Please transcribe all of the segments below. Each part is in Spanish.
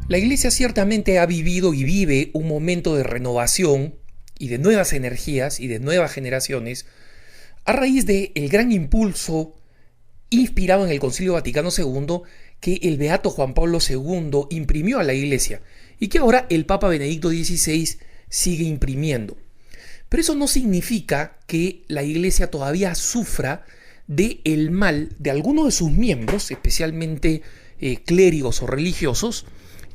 La Iglesia ciertamente ha vivido y vive un momento de renovación y de nuevas energías y de nuevas generaciones a raíz del gran impulso inspirado en el Concilio Vaticano II que el beato Juan Pablo II imprimió a la Iglesia y que ahora el Papa Benedicto XVI sigue imprimiendo. Pero eso no significa que la Iglesia todavía sufra del mal de algunos de sus miembros, especialmente clérigos o religiosos,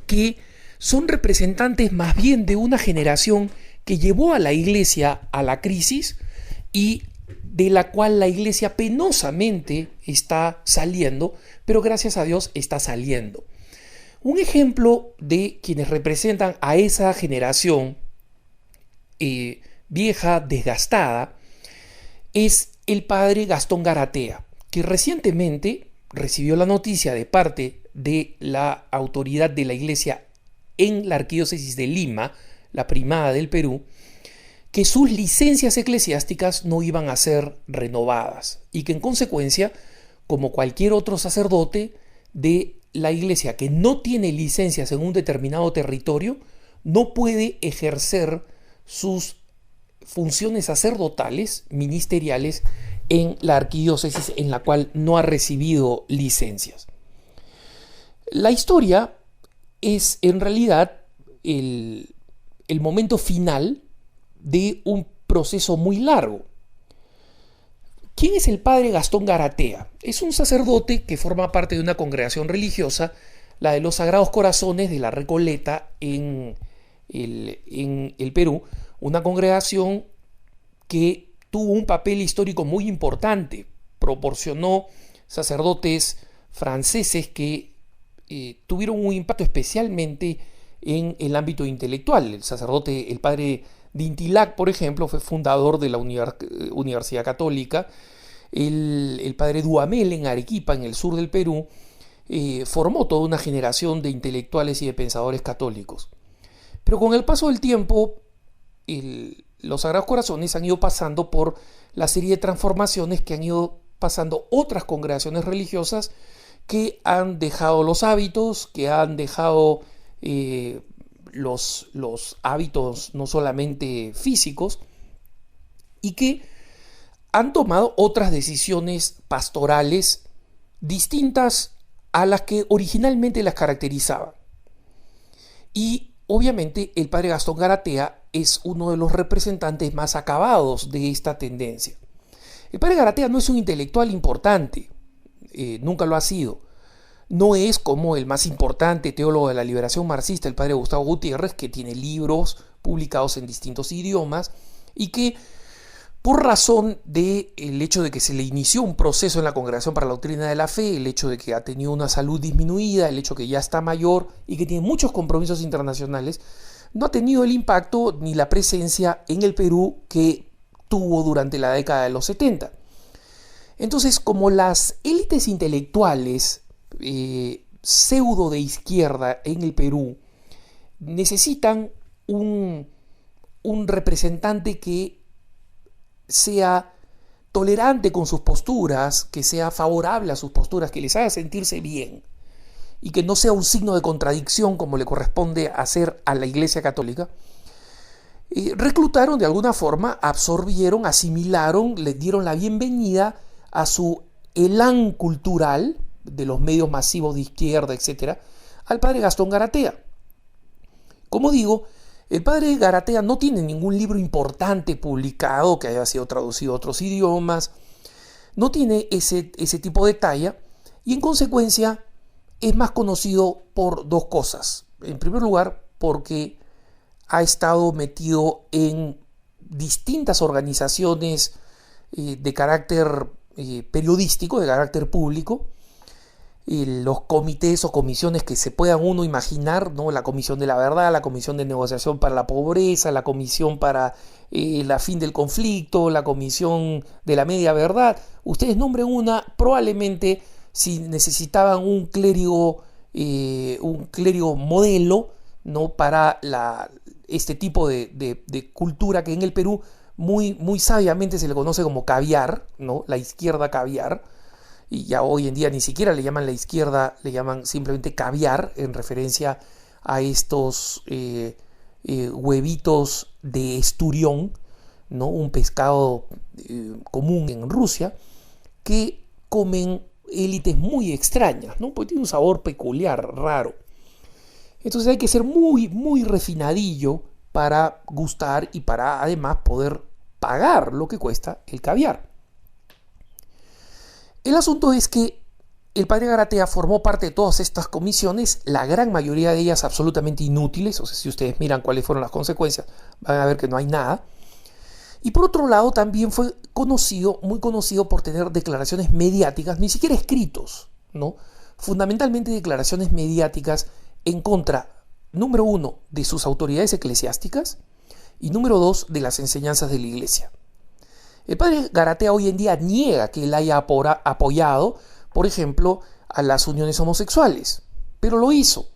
que son representantes más bien de una generación que llevó a la Iglesia a la crisis y de la cual la Iglesia penosamente está saliendo, pero gracias a Dios está saliendo. Un ejemplo de quienes representan a esa generación vieja, desgastada, es el padre Gastón Garatea, que recientemente recibió la noticia de parte de la autoridad de la Iglesia en la Arquidiócesis de Lima, la Primada del Perú, que sus licencias eclesiásticas no iban a ser renovadas y que en consecuencia, como cualquier otro sacerdote de la Iglesia que no tiene licencias en un determinado territorio, no puede ejercer sus funciones sacerdotales, ministeriales, en la arquidiócesis en la cual no ha recibido licencias. La historia es en realidad el momento final de un proceso muy largo. ¿Quién es el padre Gastón Garatea? Es un sacerdote que forma parte de una congregación religiosa, la de los Sagrados Corazones de la Recoleta en el Perú, una congregación que tuvo un papel histórico muy importante, proporcionó sacerdotes franceses que tuvieron un impacto especialmente en el ámbito intelectual. El padre Dintilac, por ejemplo, fue fundador de la Universidad Católica. El padre Duhamel en Arequipa, en el sur del Perú, formó toda una generación de intelectuales y de pensadores católicos. Pero con el paso del tiempo, los Sagrados Corazones han ido pasando por la serie de transformaciones que han ido pasando otras congregaciones religiosas que han dejado los hábitos, que han dejado los hábitos no solamente físicos, y que han tomado otras decisiones pastorales distintas a las que originalmente las caracterizaban. Y obviamente el padre Gastón Garatea es uno de los representantes más acabados de esta tendencia. El padre Garatea no es un intelectual importante, nunca lo ha sido. No es como el más importante teólogo de la liberación marxista, el padre Gustavo Gutiérrez, que tiene libros publicados en distintos idiomas y que, por razón del hecho de que se le inició un proceso en la Congregación para la Doctrina de la Fe, el hecho de que ha tenido una salud disminuida, el hecho de que ya está mayor y que tiene muchos compromisos internacionales, no ha tenido el impacto ni la presencia en el Perú que tuvo durante la década de los 70. Entonces, como las élites intelectuales pseudo de izquierda en el Perú necesitan un representante que sea tolerante con sus posturas, que sea favorable a sus posturas, que les haga sentirse bien y que no sea un signo de contradicción como le corresponde hacer a la Iglesia Católica, reclutaron de alguna forma, absorbieron, asimilaron, les dieron la bienvenida a su elán cultural de los medios masivos de izquierda, etcétera, al padre Gastón Garatea. Como digo, el padre Garatea no tiene ningún libro importante publicado que haya sido traducido a otros idiomas, no tiene ese tipo de talla y en consecuencia es más conocido por dos cosas. En primer lugar, porque ha estado metido en distintas organizaciones de carácter periodístico, de carácter público, los comités o comisiones que se puedan uno imaginar, ¿no? La Comisión de la Verdad, la Comisión de Negociación para la Pobreza, la Comisión para la Fin del Conflicto, la Comisión de la Media Verdad. Ustedes nombren una, probablemente si necesitaban un clérigo modelo, ¿no? Para este tipo de cultura que en el Perú muy, muy sabiamente se le conoce como caviar, ¿no? La izquierda caviar. Y ya hoy en día ni siquiera le llaman la izquierda, le llaman simplemente caviar en referencia a estos huevitos de esturión, ¿no? Un pescado común en Rusia, que comen élites muy extrañas, ¿no? Porque tiene un sabor peculiar, raro. Entonces hay que ser muy, muy refinadillo para gustar y para además poder pagar lo que cuesta el caviar. El asunto es que el padre Garatea formó parte de todas estas comisiones, la gran mayoría de ellas absolutamente inútiles. O sea, si ustedes miran cuáles fueron las consecuencias, van a ver que no hay nada. Y por otro lado, también fue conocido, muy conocido por tener declaraciones mediáticas, ni siquiera escritos, ¿no? Fundamentalmente declaraciones mediáticas en contra, número uno, de sus autoridades eclesiásticas y número dos, de las enseñanzas de la iglesia. El padre Garatea hoy en día niega que él haya apoyado, por ejemplo, a las uniones homosexuales, pero lo hizo.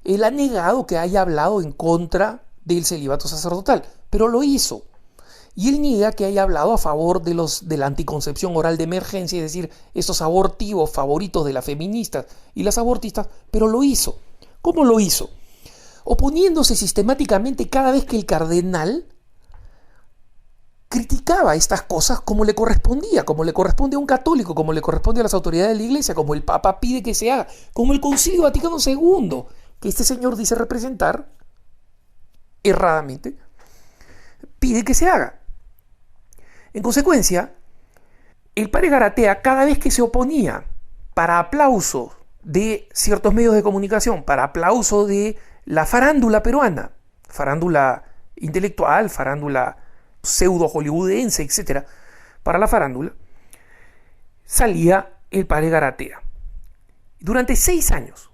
Él ha negado que haya hablado en contra del celibato sacerdotal, pero lo hizo. Y él niega que haya hablado a favor de la anticoncepción oral de emergencia, es decir, estos abortivos favoritos de las feministas y las abortistas, pero lo hizo. ¿Cómo lo hizo? Oponiéndose sistemáticamente cada vez que el cardenal criticaba estas cosas como le correspondía, como le corresponde a un católico, como le corresponde a las autoridades de la iglesia, como el Papa pide que se haga, como el Concilio Vaticano II, que este señor dice representar, erradamente, pide que se haga. En consecuencia, el padre Garatea, cada vez que se oponía para aplauso de ciertos medios de comunicación, para aplauso de la farándula peruana, farándula intelectual, farándula pseudo hollywoodense, etc., para la farándula, salía el padre Garatea. Durante 6 años,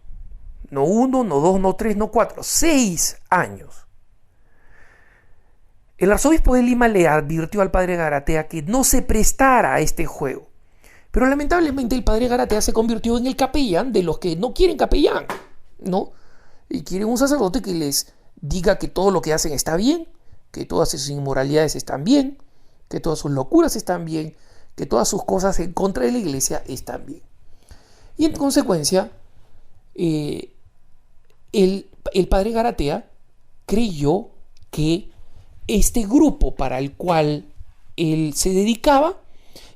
no 1, no 2, no 3, no 4, 6 años, el arzobispo de Lima le advirtió al padre Garatea que no se prestara a este juego. Pero lamentablemente el padre Garatea se convirtió en el capellán de los que no quieren capellán, ¿no? Y quieren un sacerdote que les diga que todo lo que hacen está bien, que todas sus inmoralidades están bien, que todas sus locuras están bien, que todas sus cosas en contra de la iglesia están bien. Y en consecuencia, el padre Garatea creyó que este grupo para el cual él se dedicaba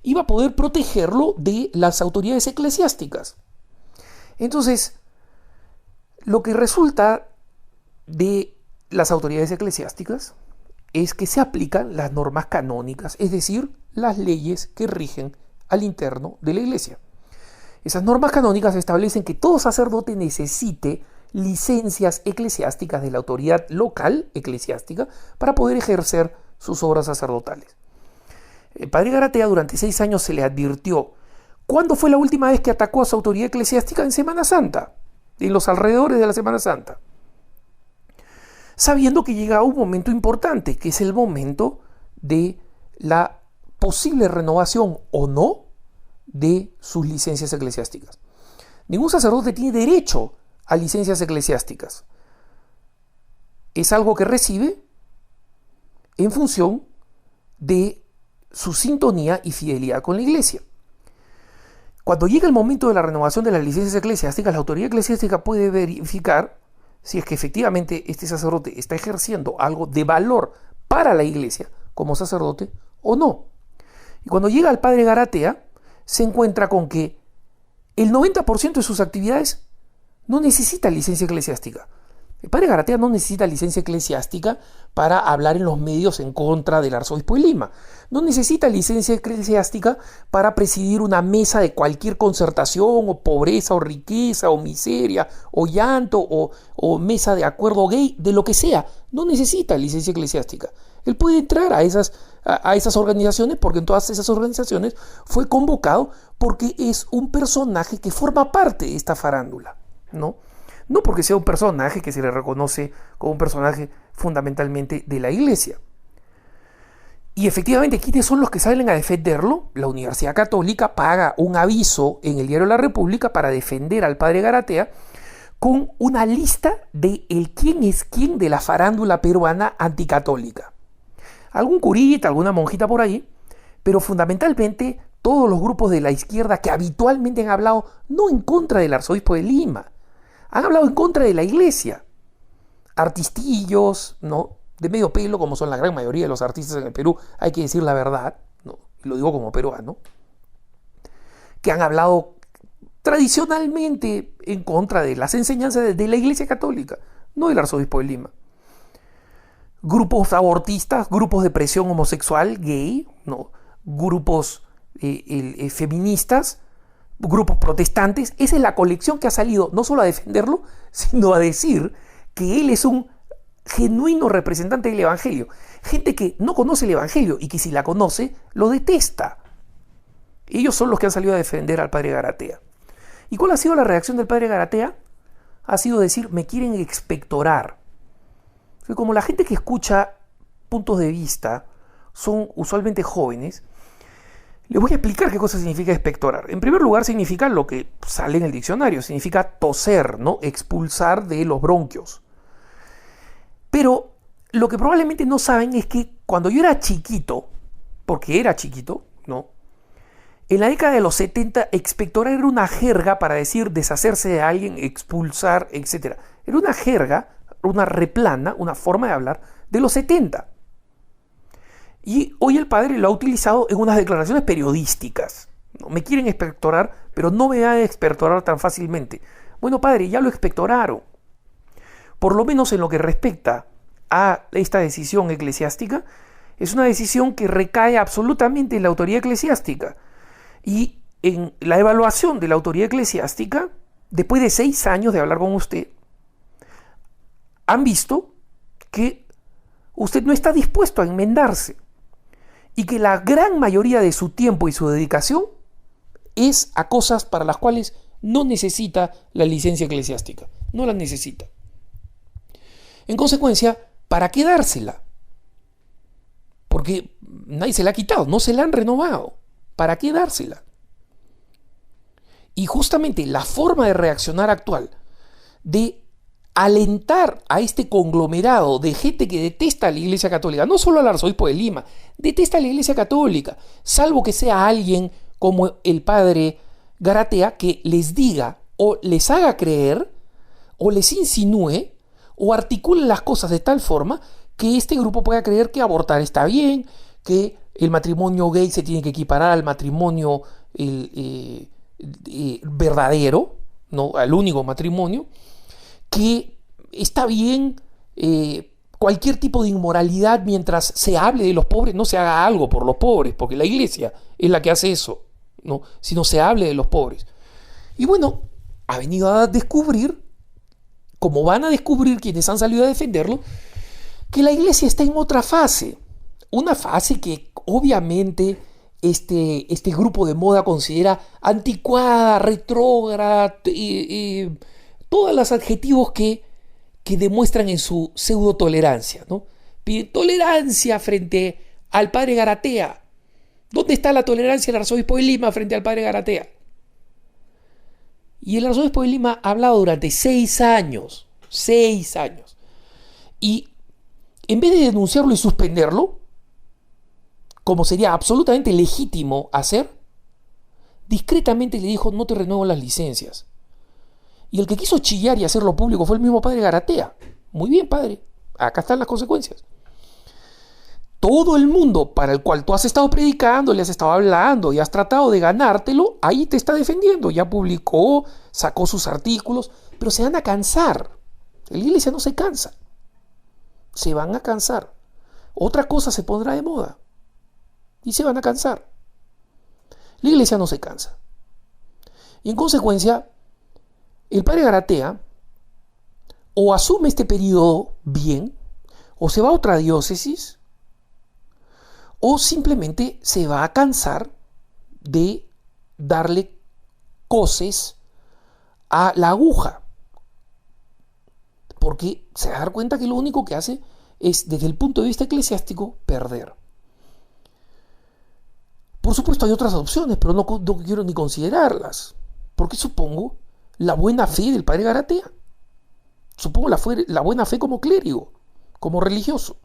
iba a poder protegerlo de las autoridades eclesiásticas. Entonces, lo que resulta de las autoridades eclesiásticas es que se aplican las normas canónicas, es decir, las leyes que rigen al interno de la iglesia. Esas normas canónicas establecen que todo sacerdote necesite licencias eclesiásticas de la autoridad local eclesiástica para poder ejercer sus obras sacerdotales. El padre Garatea durante 6 años se le advirtió. ¿Cuándo fue la última vez que atacó a su autoridad eclesiástica? En Semana Santa, en los alrededores de la Semana Santa, sabiendo que llega un momento importante, que es el momento de la posible renovación o no de sus licencias eclesiásticas. Ningún sacerdote tiene derecho a licencias eclesiásticas. Es algo que recibe en función de su sintonía y fidelidad con la iglesia. Cuando llega el momento de la renovación de las licencias eclesiásticas, la autoridad eclesiástica puede verificar si es que efectivamente este sacerdote está ejerciendo algo de valor para la iglesia como sacerdote o no. Y cuando llega al padre Garatea, se encuentra con que el 90% de sus actividades no necesita licencia eclesiástica. El padre Garatea no necesita licencia eclesiástica para hablar en los medios en contra del arzobispo de Lima. No necesita licencia eclesiástica para presidir una mesa de cualquier concertación o pobreza o riqueza o miseria o llanto o mesa de acuerdo gay, de lo que sea. No necesita licencia eclesiástica. Él puede entrar a esas organizaciones porque en todas esas organizaciones fue convocado porque es un personaje que forma parte de esta farándula, ¿no? No porque sea un personaje que se le reconoce como un personaje fundamentalmente de la iglesia. Y efectivamente, ¿quiénes son los que salen a defenderlo? La Universidad Católica paga un aviso en el Diario de la República para defender al padre Garatea con una lista de el quién es quién de la farándula peruana anticatólica. Algún curita, alguna monjita por ahí, pero fundamentalmente todos los grupos de la izquierda que habitualmente han hablado no en contra del arzobispo de Lima, han hablado en contra de la iglesia. artistillos, ¿no?, de medio pelo, como son la gran mayoría de los artistas en el Perú, hay que decir la verdad, ¿no?, y lo digo como peruano, que han hablado tradicionalmente en contra de las enseñanzas de la Iglesia Católica, no del Arzobispo de Lima. Grupos abortistas, grupos de presión homosexual, gay, ¿no?, grupos feministas, grupos protestantes. Esa es la colección que ha salido no solo a defenderlo, sino a decir que él es un genuino representante del Evangelio. Gente que no conoce el Evangelio y que si la conoce, lo detesta. Ellos son los que han salido a defender al padre Garatea. ¿Y cuál ha sido la reacción del padre Garatea? Ha sido decir, me quieren expectorar. Como la gente que escucha puntos de vista son usualmente jóvenes, les voy a explicar qué cosa significa expectorar. En primer lugar, significa lo que sale en el diccionario, significa toser, ¿no?, expulsar de los bronquios. Pero lo que probablemente no saben es que cuando yo era chiquito, porque era chiquito, ¿no?, en la década de los 70, expectorar era una jerga para decir deshacerse de alguien, expulsar, etc. Era una jerga, una replana, una forma de hablar de los 70. Y hoy el padre lo ha utilizado en unas declaraciones periodísticas. ¿No? Me quieren expectorar, pero no me van a expectorar tan fácilmente. Bueno, padre, ya lo expectoraron. Por lo menos en lo que respecta a esta decisión eclesiástica, es una decisión que recae absolutamente en la autoridad eclesiástica. Y en la evaluación de la autoridad eclesiástica, después de 6 años de hablar con usted, han visto que usted no está dispuesto a enmendarse y que la gran mayoría de su tiempo y su dedicación es a cosas para las cuales no necesita la licencia eclesiástica, no la necesita. En consecuencia, ¿para qué dársela? Porque nadie se la ha quitado, no se la han renovado. ¿Para qué dársela? Y justamente la forma de reaccionar actual, de alentar a este conglomerado de gente que detesta a la Iglesia Católica, no solo al Arzobispo de Lima, detesta a la Iglesia Católica, salvo que sea alguien como el padre Garatea que les diga o les haga creer o les insinúe o articule las cosas de tal forma que este grupo pueda creer que abortar está bien, que el matrimonio gay se tiene que equiparar al matrimonio verdadero, ¿no?, al único matrimonio, que está bien cualquier tipo de inmoralidad mientras se hable de los pobres, no se haga algo por los pobres, porque la Iglesia es la que hace eso, ¿no?, sino se hable de los pobres. Y bueno, ha venido a descubrir, como van a descubrir quienes han salido a defenderlo, que la Iglesia está en otra fase. Una fase que obviamente este grupo de moda considera anticuada, retrógrada, todos los adjetivos que demuestran en su pseudo tolerancia, ¿no? Piden tolerancia frente al padre Garatea. ¿Dónde está la tolerancia del Arzobispo de Lima frente al padre Garatea? Y el Arzobispo de Lima ha hablado durante 6 años. 6 años. Y en vez de denunciarlo y suspenderlo, como sería absolutamente legítimo hacer, discretamente le dijo, no te renuevo las licencias. Y el que quiso chillar y hacerlo público fue el mismo padre Garatea. Muy bien, padre, acá están las consecuencias. Todo el mundo para el cual tú has estado predicando, le has estado hablando y has tratado de ganártelo, ahí te está defendiendo. Ya publicó, sacó sus artículos, pero se van a cansar. La Iglesia no se cansa. Se van a cansar. Otra cosa se pondrá de moda. Y se van a cansar. La Iglesia no se cansa. Y en consecuencia, el padre Garatea o asume este periodo bien, o se va a otra diócesis, o simplemente se va a cansar de darle coces a la aguja. Porque se va a dar cuenta que lo único que hace es, desde el punto de vista eclesiástico, perder. Por supuesto hay otras opciones, pero no quiero ni considerarlas, porque supongo la buena fe del padre Garatea. Supongo la buena fe como clérigo, como religioso.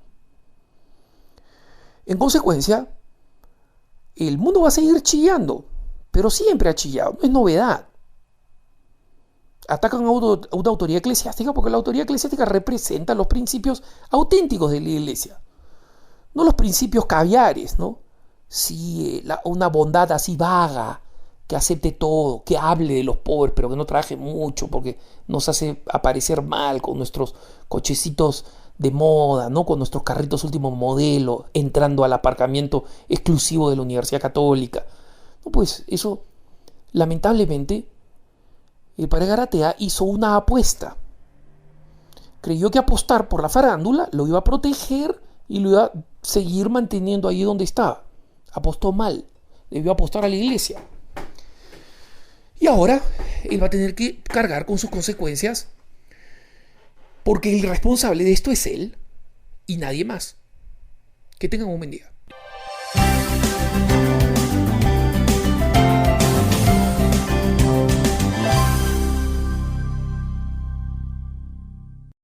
En consecuencia, el mundo va a seguir chillando, pero siempre ha chillado, no es novedad. atacan a una autoridad eclesiástica porque la autoridad eclesiástica representa los principios auténticos de la iglesia, no los principios caviares, ¿no? Sí, una bondad así vaga, que acepte todo, que hable de los pobres, pero que no trabaje mucho porque nos hace aparecer mal con nuestros cochecitos de moda, ¿no? Con nuestros carritos último modelo, entrando al aparcamiento exclusivo de la Universidad Católica. No, pues eso, lamentablemente, el padre Garatea hizo una apuesta. Creyó que apostar por la farándula lo iba a proteger y lo iba a seguir manteniendo ahí donde estaba. Apostó mal. Debió apostar a la iglesia. Y ahora él va a tener que cargar con sus consecuencias porque el responsable de esto es él y nadie más. Que tengan un buen día.